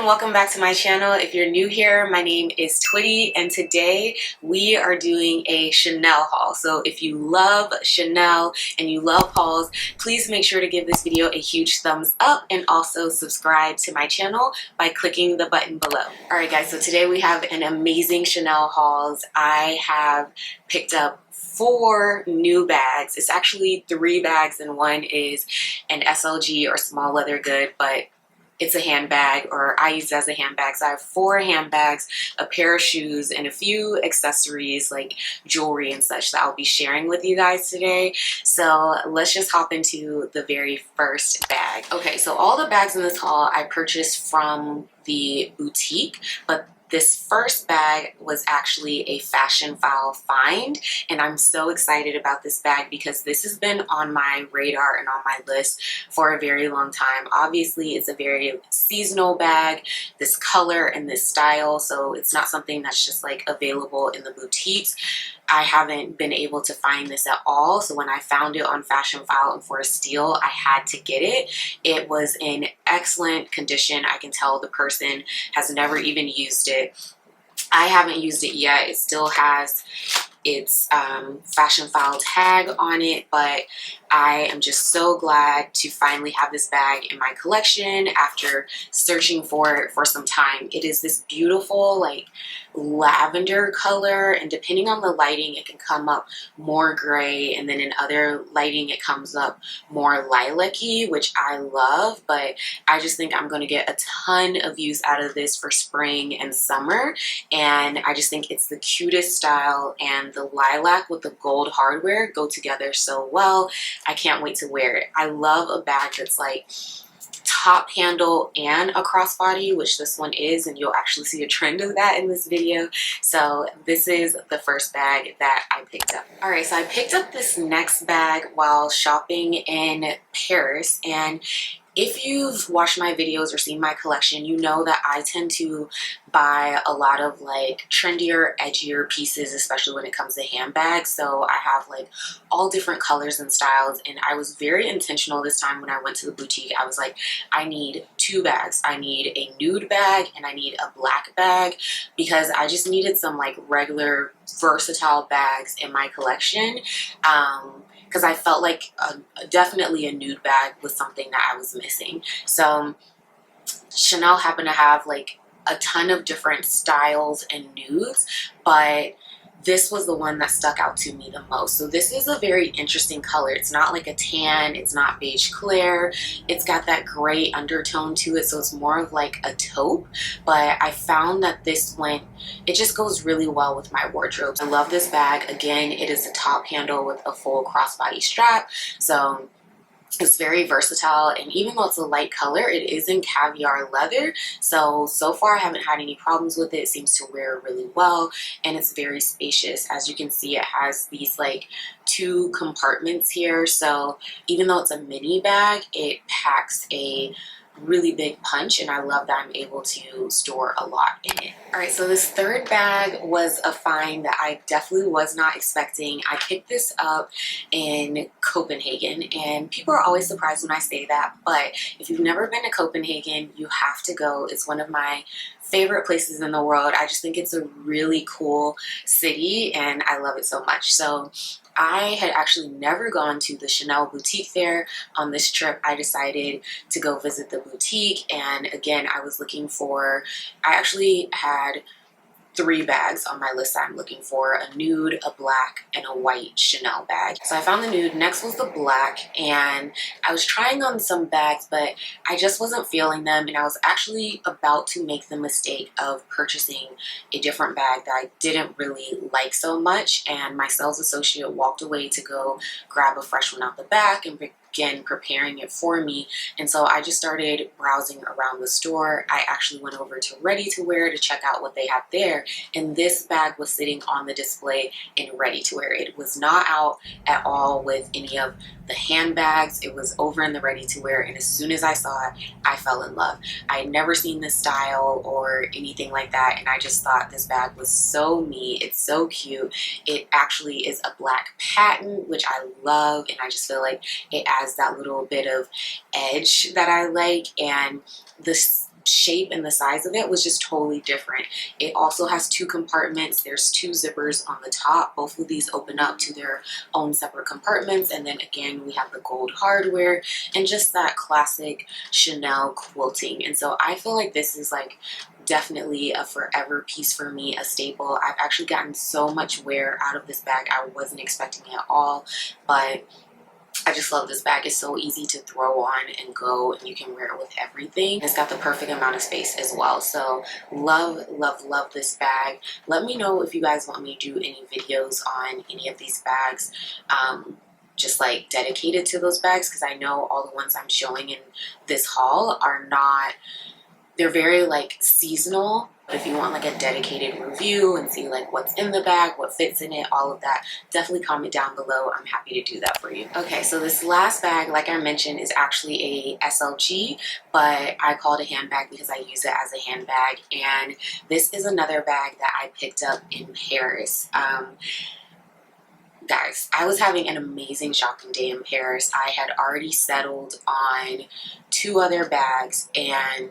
and welcome back to my channel. If you're new here, my name is Twitty, and today we are doing a Chanel haul. So if you love Chanel and you love hauls, please make sure to give this video a huge thumbs up and also subscribe to my channel by clicking the button below. Alright guys, so today we have an amazing Chanel hauls. I have picked up 4 new bags. It's actually 3 bags and one is an SLG or small leather good, but it's a handbag, or I use it as a handbag. So I have 4 handbags, a pair of shoes, and a few accessories like jewelry and such that I'll be sharing with you guys today. So let's just hop into the very first bag. Okay, so all the bags in this haul I purchased from the boutique, but this first bag was actually a fashion file find, and I'm so excited about this bag because this has been on my radar and on my list for a very long time. Obviously, it's a very seasonal bag, this color and this style, so it's not something that's just like available in the boutiques. I haven't been able to find this at all, so when I found it on Fashion File and for a steal, I had to get it. It was in excellent condition. I can tell the person has never even used it. I haven't used it yet. It still has its Fashion File tag on it, but I am just so glad to finally have this bag in my collection after searching for it for some time. It is this beautiful like lavender color, and depending on the lighting it can come up more gray, and then in other lighting it comes up more lilac-y, which I love. But I just think I'm going to get a ton of use out of this for spring and summer, and I just think it's the cutest style, and the lilac with the gold hardware go together so well. I can't wait to wear it. I love a bag that's like top handle and a crossbody, which this one is, and you'll actually see a trend of that in this video. So this is the first bag that I picked up. Alright, so I picked up this next bag while shopping in Paris, and if you've watched my videos or seen my collection, you know that I tend to buy a lot of like trendier, edgier pieces, especially when it comes to handbags. So I have like all different colors and styles, and I was very intentional this time when I went to the boutique. I was like, I need 2 bags. I need a nude bag and I need a black bag, because I just needed some like regular versatile bags in my collection. Because I felt like definitely a nude bag was something that I was missing. So Chanel happened to have like a ton of different styles and nudes, but this was the one that stuck out to me the most. So this is a very interesting color. It's not like a tan, it's not beige clear, it's got that gray undertone to it, so it's more of like a taupe. But I found that this one, it just goes really well with my wardrobe. I love this bag. Again, it is a top handle with a full crossbody strap, so it's very versatile, and even though it's a light color, it is in caviar leather. So far I haven't had any problems with it. It seems to wear really well, and it's very spacious. As you can see, it has these like 2 compartments here. So even though it's a mini bag, it packs a really big punch, and I love that I'm able to store a lot in it. Alright, so this third bag was a find that I definitely was not expecting. I picked this up in Copenhagen, and people are always surprised when I say that, but if you've never been to Copenhagen, you have to go. It's one of my favorite places in the world. I just think it's a really cool city, and I love it so much. So I had actually never gone to the Chanel boutique there. On this trip, I decided to go visit the boutique, and again, I was looking for, I actually had 3 bags on my list that I'm looking for: a nude, a black, and a white Chanel bag. So I found the nude. Next was the black, and I was trying on some bags, but I just wasn't feeling them, and I was actually about to make the mistake of purchasing a different bag that I didn't really like so much, and my sales associate walked away to go grab a fresh one out the back and begin preparing it for me. And so I just started browsing around the store. I actually went over to Ready to Wear to check out what they had there, and this bag was sitting on the display in Ready to Wear. It was not out at all with any of the handbags. It was over in the Ready to Wear, and as soon as I saw it, I fell in love. I had never seen this style or anything like that, and I just thought this bag was so me. It's so cute. It actually is a black patent, which I love, and I just feel like it adds that little bit of edge that I like, and this shape and the size of it was just totally different. It also has 2 compartments. There's 2 zippers on the top. Both of these open up to their own separate compartments. And then again, we have the gold hardware and just that classic Chanel quilting. And so I feel like this is like definitely a forever piece for me, a staple. I've actually gotten so much wear out of this bag I wasn't expecting at all, but I just love this bag. It's so easy to throw on and go, and you can wear it with everything. It's got the perfect amount of space as well. So love, love, love this bag. Let me know if you guys want me to do any videos on any of these bags, just like dedicated to those bags, because I know all the ones I'm showing in this haul are not, they're very like seasonal. But if you want like a dedicated review and see like what's in the bag, what fits in it, all of that, definitely comment down below. I'm happy to do that for you. Okay, so this last bag, like I mentioned, is actually a SLG, but I call it a handbag because I use it as a handbag. And this is another bag that I picked up in Paris. Guys, I was having an amazing shopping day in Paris. I had already settled on 2 other bags, and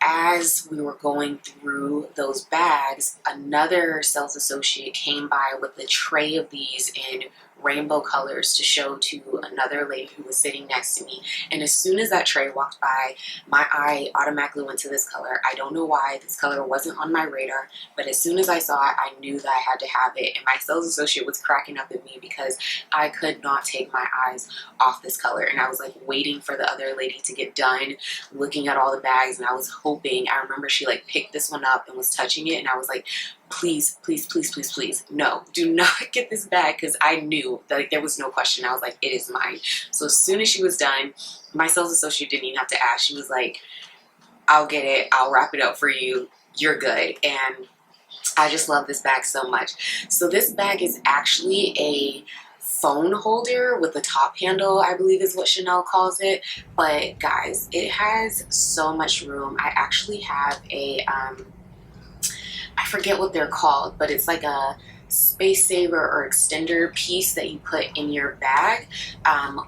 as we were going through those bags, another sales associate came by with a tray of these in rainbow colors to show to another lady who was sitting next to me. And as soon as that tray walked by, my eye automatically went to this color. I don't know why. This color wasn't on my radar, but as soon as I saw it, I knew that I had to have it. And my sales associate was cracking up at me because I could not take my eyes off this color. And I was like waiting for the other lady to get done looking at all the bags, and I was hoping, I remember she like picked this one up and was touching it, and I was like, please, please, please, please, please, no, do not get this bag, because I knew that like, there was no question. I was like, it is mine. So as soon as she was done, my sales associate didn't even have to ask. She was like, I'll get it, I'll wrap it up for you, you're good. And I just love this bag so much. So this bag is actually a phone holder with a top handle, I believe is what Chanel calls it. But guys, it has so much room. I actually have a I forget what they're called, but it's like a space saver or extender piece that you put in your bag,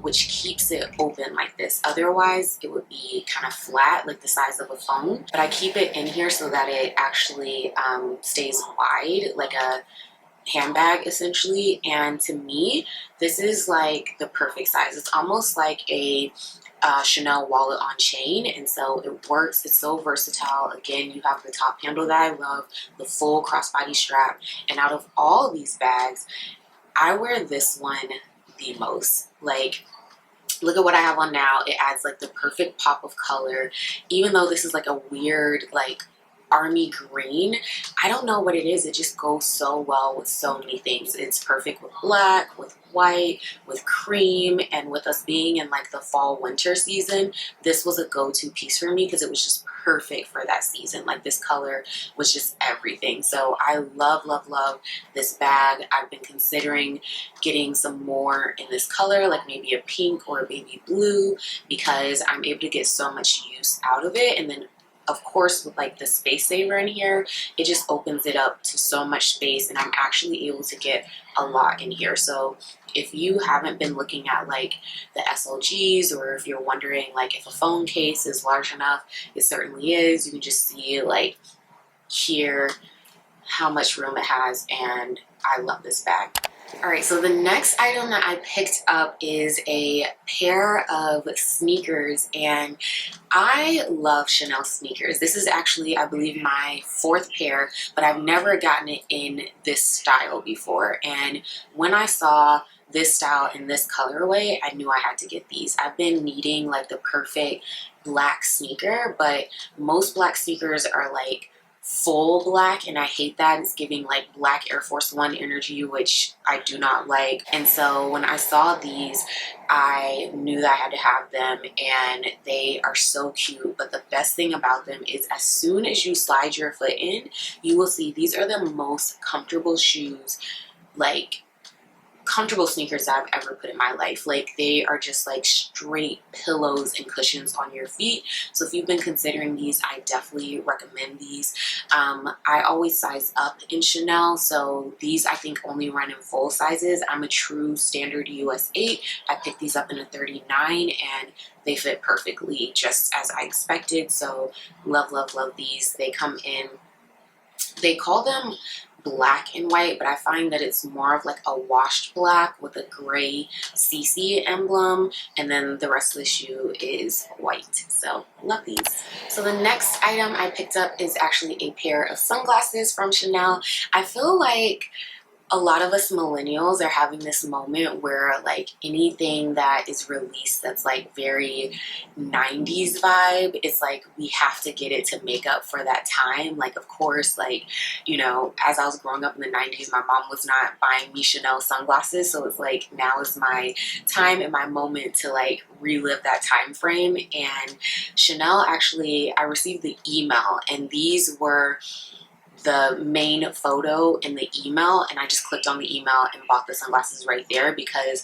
which keeps it open like this. Otherwise, it would be kind of flat, like the size of a phone. But I keep it in here so that it actually stays wide, like a handbag essentially. And to me, this is like the perfect size. It's almost like a Chanel wallet on chain, and so it works. It's so versatile. Again, you have the top handle that I love, the full crossbody strap, and out of all these bags, I wear this one the most. Like, look at what I have on now. It adds like the perfect pop of color, even though this is like a weird like army green. I don't know what it is. It just goes so well with so many things. It's perfect with black, with white, with cream, and with us being in like the fall winter season, this was a go-to piece for me because it was just perfect for that season. Like, this color was just everything. So I love, love, love this bag. I've been considering getting some more in this color, like maybe a pink or a baby blue, because I'm able to get so much use out of it. And then of course, with like the space saver in here, it just opens it up to so much space, and I'm actually able to get a lot in here. So if you haven't been looking at like the SLGs, or if you're wondering like if a phone case is large enough, it certainly is. You can just see like here how much room it has, and I love this bag. Alright, so the next item that I picked up is a pair of sneakers, and I love Chanel sneakers. This is actually, I believe, my 4th pair, but I've never gotten it in this style before. And when I saw this style in this colorway, I knew I had to get these. I've been needing like the perfect black sneaker, but most black sneakers are like full black, and I hate that. It's giving like black Air Force One energy, which I do not like. And so when I saw these, I knew that I had to have them, and they are so cute. But the best thing about them is as soon as you slide your foot in, you will see these are the most comfortable shoes, like comfortable sneakers that I've ever put in my life. Like, they are just like straight pillows and cushions on your feet. So if you've been considering these, I definitely recommend these. I always size up in Chanel, so these I think only run in full sizes. I'm a true standard US 8. I picked these up in a 39 and they fit perfectly just as I expected. So love, love, love these. They come in, they call them black and white, but I find that it's more of like a washed black with a gray CC emblem, and then the rest of the shoe is white. So love these. So the next item I picked up is actually a pair of sunglasses from Chanel. I feel like a lot of us millennials are having this moment where like anything that is released that's like very 90s vibe, it's like we have to get it to make up for that time. Like, of course, like, you know, as I was growing up in the 90s, my mom was not buying me Chanel sunglasses, so it's like now is my time and my moment to like relive that time frame. And Chanel, actually, I received the email and these were the main photo in the email, and I just clicked on the email and bought the sunglasses right there, because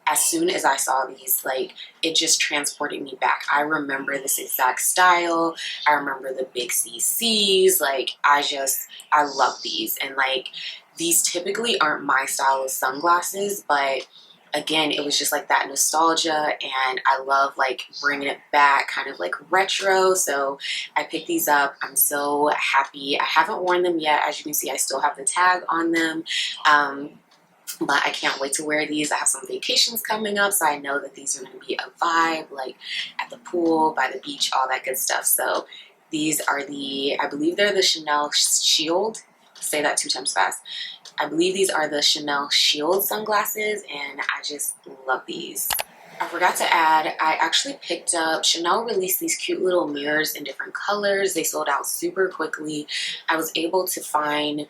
as soon as I saw these, like, it just transported me back. I remember this exact style. I remember the big CCs. Like, I love these. And like, these typically aren't my style of sunglasses, but again, it was just like that nostalgia, and I love like bringing it back, kind of like retro. So I picked these up. I'm so happy. I haven't worn them yet. As you can see, I still have the tag on them. But I can't wait to wear these. I have some vacations coming up, so I know that these are going to be a vibe, like at the pool, by the beach, all that good stuff. So these are I believe they're the Chanel Shield. Say that 2 times fast. I believe these are the Chanel Shield sunglasses, and I just love these. I forgot to add, I actually picked up, Chanel released these cute little mirrors in different colors. They sold out super quickly. I was able to find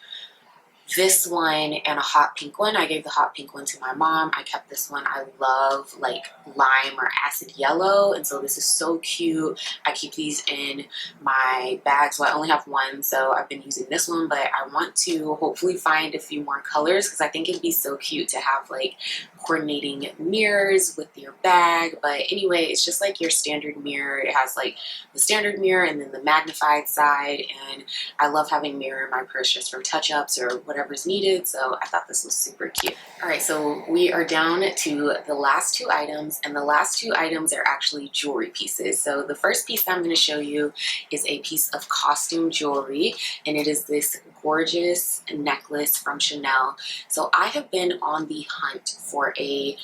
this one and a hot pink one. I gave the hot pink one to my mom. I kept this one. I love like lime or acid yellow, and so this is so cute. I keep these in my bag, so I only have one, so I've been using this one, but I want to hopefully find a few more colors because I think it'd be so cute to have like coordinating mirrors with your bag. But anyway, it's just like your standard mirror. It has like the standard mirror and then the magnified side, and I love having mirror in my purse just for touch-ups or whatever's needed, so I thought this was super cute. All right, so we are down to the last 2 items, and the last 2 items are actually jewelry pieces. So the first piece that I'm going to show you is a piece of costume jewelry, and it is this gorgeous necklace from Chanel. So I have been on the hunt for a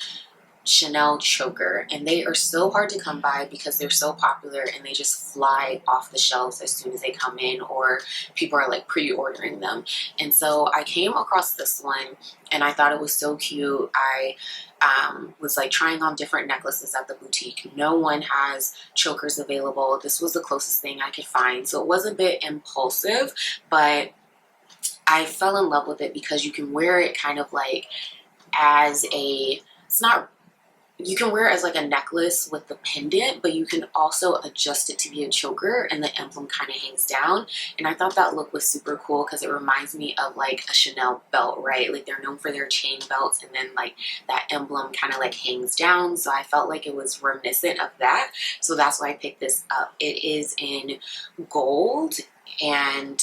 Chanel choker, and they are so hard to come by because they're so popular and they just fly off the shelves as soon as they come in, or people are like pre-ordering them. And so I came across this one and I thought it was so cute. I was like trying on different necklaces at the boutique. No one has chokers available. This was the closest thing I could find, so it was a bit impulsive, but I fell in love with it because you can wear it kind of like as you can wear it as like a necklace with the pendant, but you can also adjust it to be a choker, and the emblem kind of hangs down. And I thought that look was super cool because it reminds me of like a Chanel belt, right? Like, they're known for their chain belts, and then like that emblem kind of like hangs down. So I felt like it was reminiscent of that. So that's why I picked this up. It is in gold, and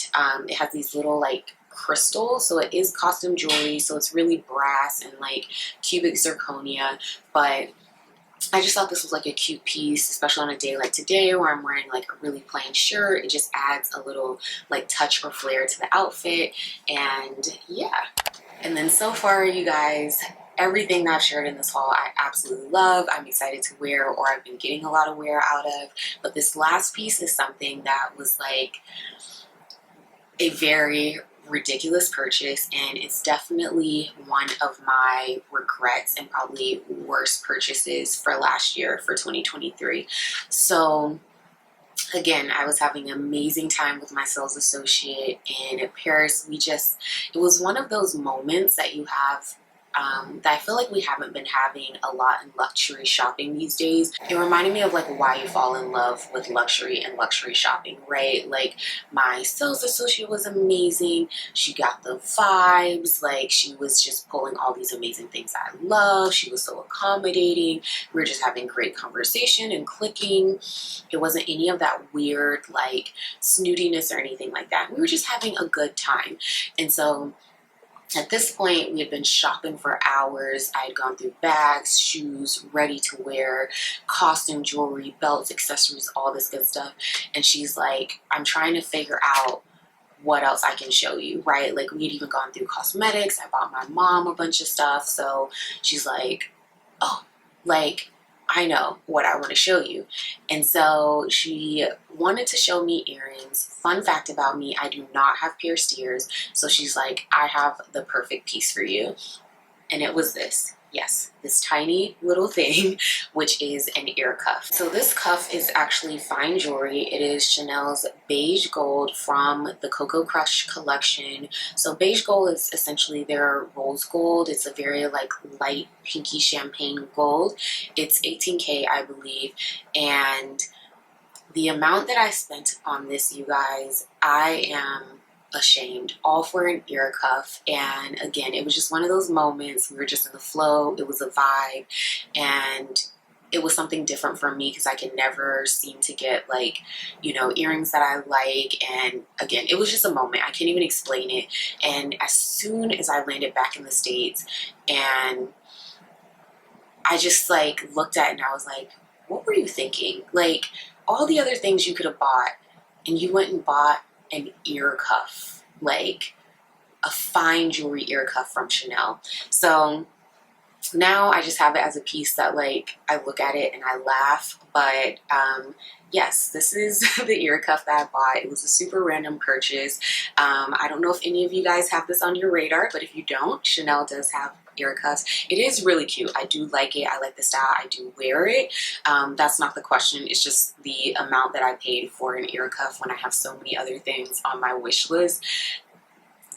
it has these little like crystals, so it is costume jewelry, so it's really brass and like cubic zirconia. But I just thought this was like a cute piece, especially on a day like today where I'm wearing like a really plain shirt. It just adds a little like touch or flair to the outfit. And yeah, and then so far, you guys, everything that I've shared in this haul I absolutely love. I'm excited to wear, or I've been getting a lot of wear out of. But this last piece is something that was like a very ridiculous purchase, and it's definitely one of my regrets and probably worst purchases for last year, for 2023. So again, I was having an amazing time with my sales associate in Paris. It was one of those moments that you have that I feel like we haven't been having a lot in luxury shopping these days. It reminded me of like why you fall in love with luxury and luxury shopping, right? Like my sales associate was amazing. She got the vibes. Like she was just pulling all these amazing things I love. She was so accommodating. We were just having great conversation and clicking. It wasn't any of that weird like snootiness or anything like that. We were just having a good time. And so at this point, we had been shopping for hours. I had gone through bags, shoes, ready to wear, costume, jewelry, belts, accessories, all this good stuff. And she's like, I'm trying to figure out what else I can show you, right? Like we had even gone through cosmetics. I bought my mom a bunch of stuff. So she's like, oh, like I know what I want to show you. And so she wanted to show me earrings. Fun fact about me, I do not have pierced ears. So she's like, I have the perfect piece for you. And it was this. Yes, this tiny little thing, which is an ear cuff. So this cuff is actually fine jewelry. It is Chanel's beige gold from the Cocoa Crush collection. So beige gold is essentially their rose gold. It's a very like light pinky champagne gold. It's 18K, I believe. And the amount that I spent on this, you guys, I am ashamed, all for an ear cuff. And again, it was just one of those moments. We were just in the flow. It was a vibe, and it was something different for me because I can never seem to get like, you know, earrings that I like. And again, it was just a moment. I can't even explain it. And as soon as I landed back in the States, and I just like looked at it and I was like, what were you thinking? Like all the other things you could have bought, and you went and bought an ear cuff, like a fine jewelry ear cuff from Chanel. So now I just have it as a piece that like I look at it and I laugh. But yes, this is the ear cuff that I bought. It was a super random purchase. I don't know if any of you guys have this on your radar, but if you don't, Chanel does have ear cuffs. It is really cute. I do like it. I like the style. I do wear it. That's not the question. It's just the amount that I paid for an ear cuff when I have so many other things on my wish list.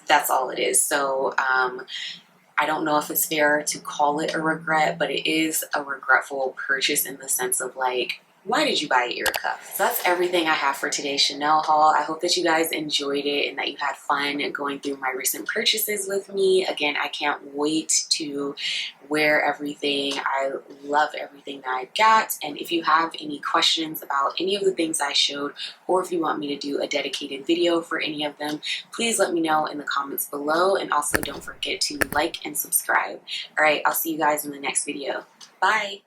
That's all it is. So I don't know if it's fair to call it a regret, but it is a regretful purchase in the sense of like, why did you buy an ear cuff? So that's everything I have for today's Chanel haul. I hope that you guys enjoyed it and that you had fun going through my recent purchases with me. Again, I can't wait to wear everything. I love everything that I got. And if you have any questions about any of the things I showed, or if you want me to do a dedicated video for any of them, please let me know in the comments below. And also don't forget to like and subscribe. All right, I'll see you guys in the next video. Bye.